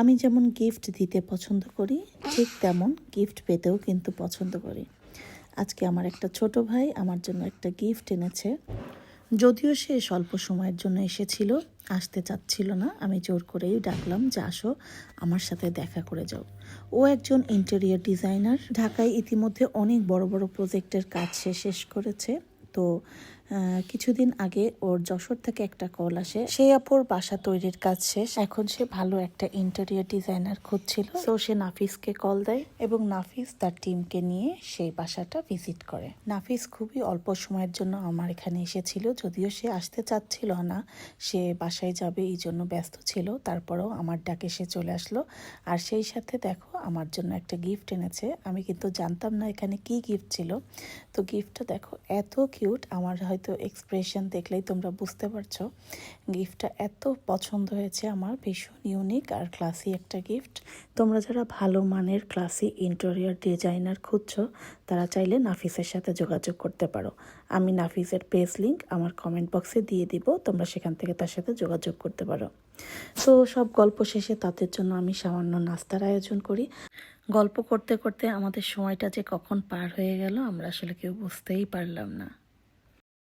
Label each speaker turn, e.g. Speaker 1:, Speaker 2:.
Speaker 1: আমি যেমন গিফট দিতে পছন্দ করি, ঠিক তেমন গিফট পেতেও কিন্তু পছন্দ করি। আজকে আমার একটা ছোট ভাই আমার জন্য একটা গিফট এনেছে। যদিও সে স্বল্প সময়ের জন্য এসেছিল, আসতে চাচ্ছিল না। আমি জোর করেই ডাকলাম যে আসো, আমার সাথে দেখা করে যাও। ও একজন ইন্টেরিয়র ডিজাইনার, ঢাকায় ইতিমধ্যে অনেক বড় বড় প্রজেক্টের কাজ সে শেষ করেছে। তো কিছুদিন আগে ওর যশোর থেকে একটা কল আসে, সেই আপুর বাসা তৈরির কাজ শেষ, এখন সে ভালো একটা ইন্টেরিয়র ডিজাইনার খুঁজছিল। তো সে নাফিসকে কল দেয় এবং নাফিস তার টিমকে নিয়ে সেই বাসাটা ভিজিট করে। নাফিস খুবই অল্প সময়ের জন্য আমার এখানে এসেছিল, যদিও সে আসতে চাচ্ছিল না, সে বাসায় যাবে এই জন্য ব্যস্ত ছিল। তারপরেও আমার ডাকে সে চলে আসলো, আর সেই সাথে দেখো আমার জন্য একটা গিফট এনেছে। আমি কিন্তু জানতাম না এখানে কি গিফট ছিল। তো গিফটটা দেখো এত কিউট, আমার হয়তো এক্সপ্রেশন দেখলেই তোমরা বুঝতে পারছো। গিফটটা এত পছন্দ হয়েছে আমার, ভীষণ ইউনিক আর ক্লাসি একটা গিফট। তোমরা যারা ভালো মানের ক্লাসি ইন্টেরিয়র ডিজাইনার খুঁজছো, তারা চাইলে নাফিসের সাথে যোগাযোগ করতে পারো। আমি নাফিসের পেজ লিঙ্ক আমার কমেন্ট বক্সে দিয়ে দিব, তোমরা সেখান থেকে তার সাথে যোগাযোগ করতে পারো। তো সব গল্প শেষে তাদের জন্য আমি সামান্য নাস্তার আয়োজন করি। গল্প করতে করতে আমাদের সময়টা যে কখন পার হয়ে গেল আমরা আসলে কেউ বুঝতেই পারলাম না।